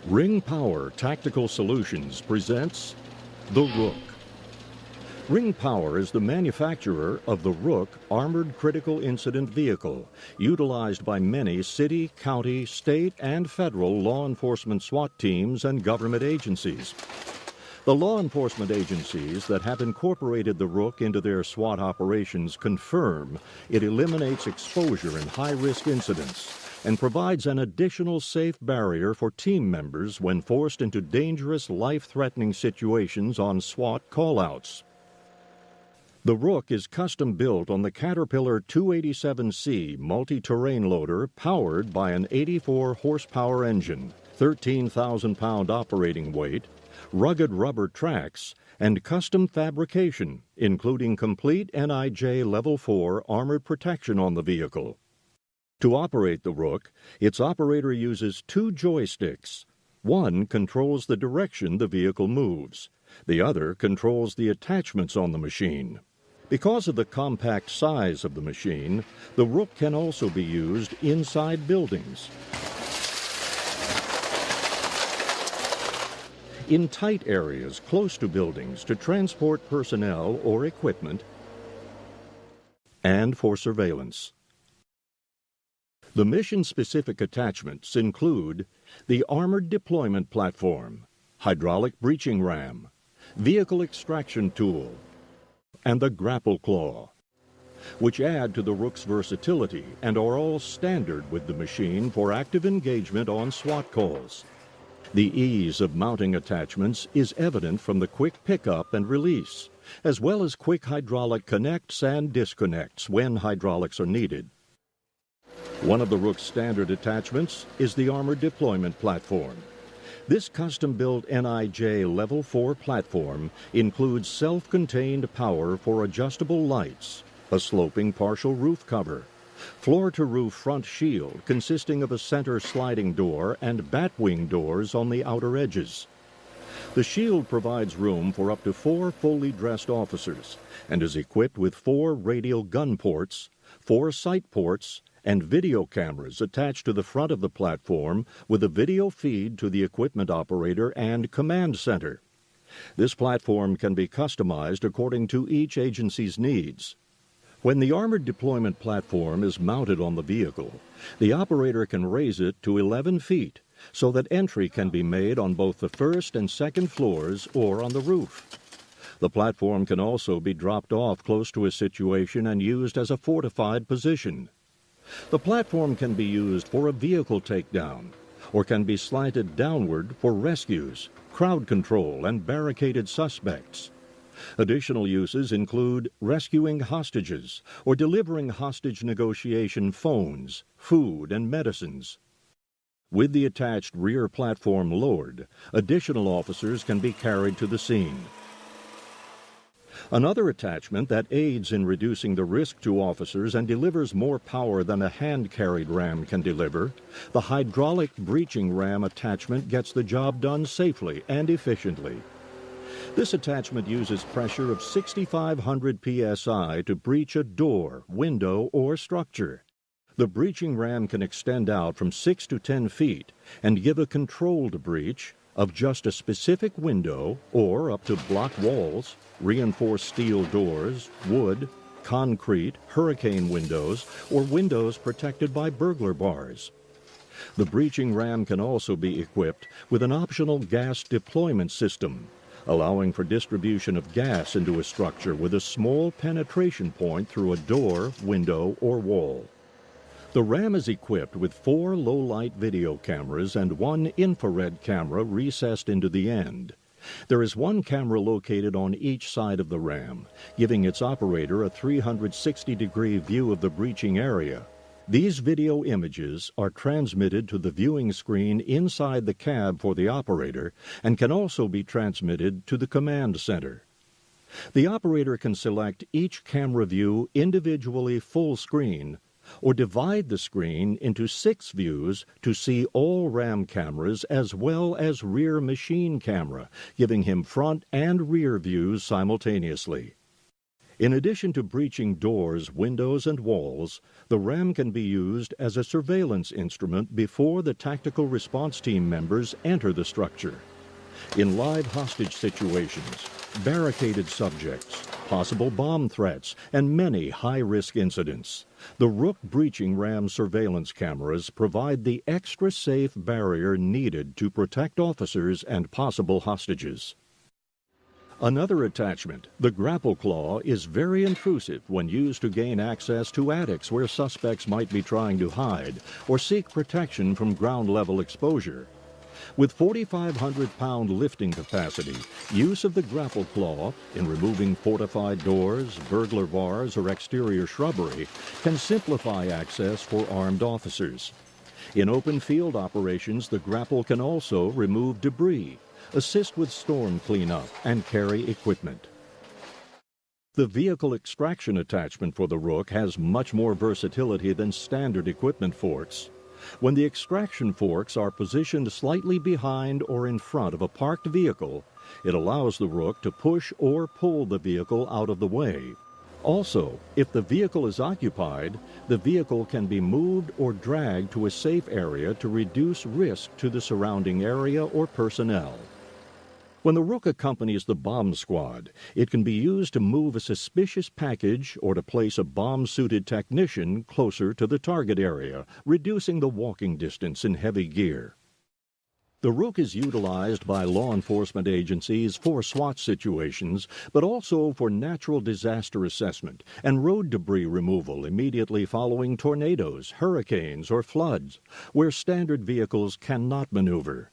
Ring Power Tactical Solutions presents the Rook. Ring Power is the manufacturer of the Rook Armored Critical Incident Vehicle, utilized by many city, county, state, and federal law enforcement SWAT teams and government agencies. The law enforcement agencies that have incorporated the Rook into their SWAT operations confirm it eliminates exposure in high-risk incidents and provides an additional safe barrier for team members when forced into dangerous, life-threatening situations on SWAT callouts. The Rook is custom-built on the Caterpillar 287C multi-terrain loader powered by an 84-horsepower engine, 13,000-pound operating weight, rugged rubber tracks, and custom fabrication, including complete NIJ Level 4 armored protection on the vehicle. To operate the Rook, its operator uses two joysticks. One controls the direction the vehicle moves. The other controls the attachments on the machine. Because of the compact size of the machine, the Rook can also be used inside buildings, in tight areas close to buildings to transport personnel or equipment, and for surveillance. The mission-specific attachments include the Armored Deployment Platform, Hydraulic Breaching Ram, Vehicle Extraction Tool, and the Grapple Claw, which add to the Rook's versatility and are all standard with the machine for active engagement on SWAT calls. The ease of mounting attachments is evident from the quick pickup and release, as well as quick hydraulic connects and disconnects when hydraulics are needed. One of the Rook's standard attachments is the Armored Deployment Platform. This custom-built NIJ Level 4 platform includes self-contained power for adjustable lights, a sloping partial roof cover, floor-to-roof front shield consisting of a center sliding door and batwing doors on the outer edges. The shield provides room for up to 4 fully dressed officers and is equipped with 4 radial gun ports, 4 sight ports, and video cameras attached to the front of the platform with a video feed to the equipment operator and command center. This platform can be customized according to each agency's needs. When the armored deployment platform is mounted on the vehicle, the operator can raise it to 11 feet so that entry can be made on both the first and second floors or on the roof. The platform can also be dropped off close to a situation and used as a fortified position. The platform can be used for a vehicle takedown or can be slanted downward for rescues, crowd control, and barricaded suspects. Additional uses include rescuing hostages or delivering hostage negotiation phones, food, and medicines. With the attached rear platform lowered, additional officers can be carried to the scene. Another attachment that aids in reducing the risk to officers and delivers more power than a hand-carried ram can deliver, the hydraulic breaching ram attachment gets the job done safely and efficiently. This attachment uses pressure of 6,500 psi to breach a door, window, or structure. The breaching ram can extend out from 6 to 10 feet and give a controlled breach of just a specific window or up to block walls, reinforced steel doors, wood, concrete, hurricane windows, or windows protected by burglar bars. The breaching ram can also be equipped with an optional gas deployment system, allowing for distribution of gas into a structure with a small penetration point through a door, window, or wall. The ram is equipped with 4 low-light video cameras and 1 infrared camera recessed into the end. There is 1 camera located on each side of the ram, giving its operator a 360-degree view of the breaching area. These video images are transmitted to the viewing screen inside the cab for the operator and can also be transmitted to the command center. The operator can select each camera view individually full screen or divide the screen into 6 views to see all ram cameras as well as rear machine camera, giving him front and rear views simultaneously. In addition to breaching doors, windows, and walls, the ram can be used as a surveillance instrument before the tactical response team members enter the structure. In live hostage situations, barricaded subjects, possible bomb threats, and many high-risk incidents, the Rook breaching ram surveillance cameras provide the extra safe barrier needed to protect officers and possible hostages. Another attachment, the grapple claw, is very intrusive when used to gain access to attics where suspects might be trying to hide or seek protection from ground-level exposure. With 4,500-pound lifting capacity, use of the grapple claw in removing fortified doors, burglar bars, or exterior shrubbery can simplify access for armed officers. In open field operations, the grapple can also remove debris, assist with storm cleanup, and carry equipment. The vehicle extraction attachment for the Rook has much more versatility than standard equipment forks. When the extraction forks are positioned slightly behind or in front of a parked vehicle, it allows the Rook to push or pull the vehicle out of the way. Also, if the vehicle is occupied, the vehicle can be moved or dragged to a safe area to reduce risk to the surrounding area or personnel. When the Rook accompanies the bomb squad, it can be used to move a suspicious package or to place a bomb-suited technician closer to the target area, reducing the walking distance in heavy gear. The Rook is utilized by law enforcement agencies for SWAT situations, but also for natural disaster assessment and road debris removal immediately following tornadoes, hurricanes, or floods, where standard vehicles cannot maneuver.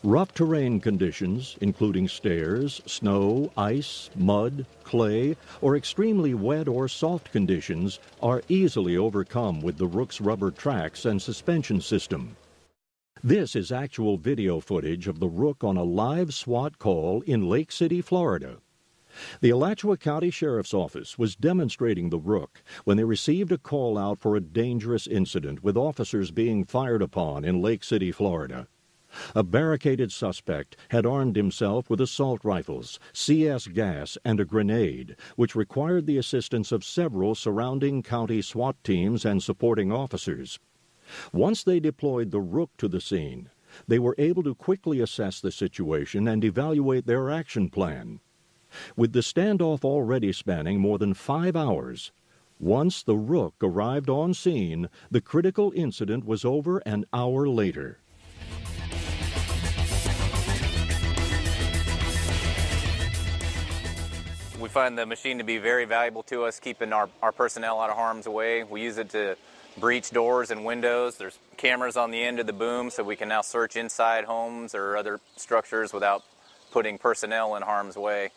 Rough terrain conditions, including stairs, snow, ice, mud, clay, or extremely wet or soft conditions, are easily overcome with the Rook's rubber tracks and suspension system. This is actual video footage of the Rook on a live SWAT call in Lake City, Florida. The Alachua County Sheriff's Office was demonstrating the Rook when they received a call out for a dangerous incident with officers being fired upon in Lake City, Florida. A barricaded suspect had armed himself with assault rifles, CS gas, and a grenade, which required the assistance of several surrounding county SWAT teams and supporting officers. Once they deployed the Rook to the scene, they were able to quickly assess the situation and evaluate their action plan. With the standoff already spanning more than 5 hours, once the Rook arrived on scene, the critical incident was over an hour later. We find the machine to be very valuable to us, keeping our personnel out of harm's way. We use it to breach doors and windows. There's cameras on the end of the boom, so we can now search inside homes or other structures without putting personnel in harm's way.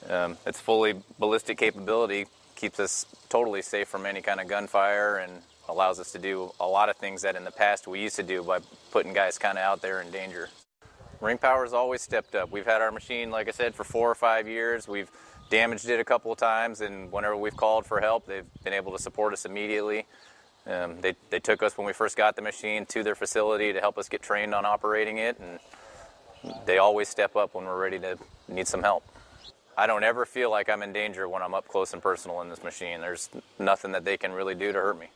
It's fully ballistic capability, keeps us totally safe from any kind of gunfire, and allows us to do a lot of things that in the past we used to do by putting guys kind of out there in danger. Ring Power's always stepped up. We've had our machine, like I said, for 4 or 5 years. We've damaged it a couple of times, and whenever we've called for help, they've been able to support us immediately. They took us when we first got the machine to their facility to help us get trained on operating it, and they always step up when we're ready to need some help. I don't ever feel like I'm in danger when I'm up close and personal in this machine. There's nothing that they can really do to hurt me.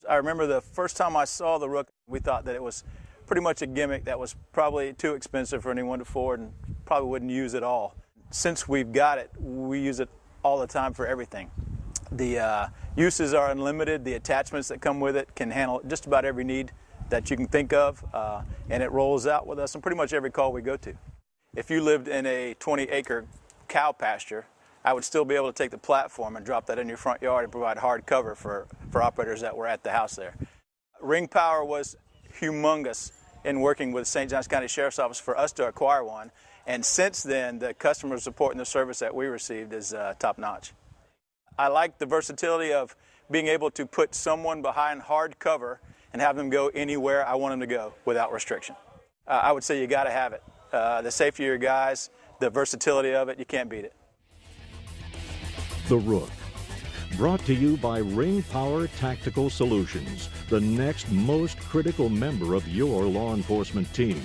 I remember the first time I saw the Rook, we thought that it was pretty much a gimmick that was probably too expensive for anyone to afford and probably wouldn't use at all. Since we've got it, we use it all the time for everything. The uses are unlimited. The attachments that come with it can handle just about every need that you can think of, and it rolls out with us on pretty much every call we go to. If you lived in a 20-acre cow pasture, I would still be able to take the platform and drop that in your front yard and provide hard cover for operators that were at the house there. Ring Power was humongous in working with St. Johns County Sheriff's Office for us to acquire one, and since then the customer support and the service that we received is top-notch. I like the versatility of being able to put someone behind hard cover and have them go anywhere I want them to go without restriction. I would say you got to have it. The safety of your guys, the versatility of it, you can't beat it. The Rook, brought to you by Ring Power Tactical Solutions, the next most critical member of your law enforcement team.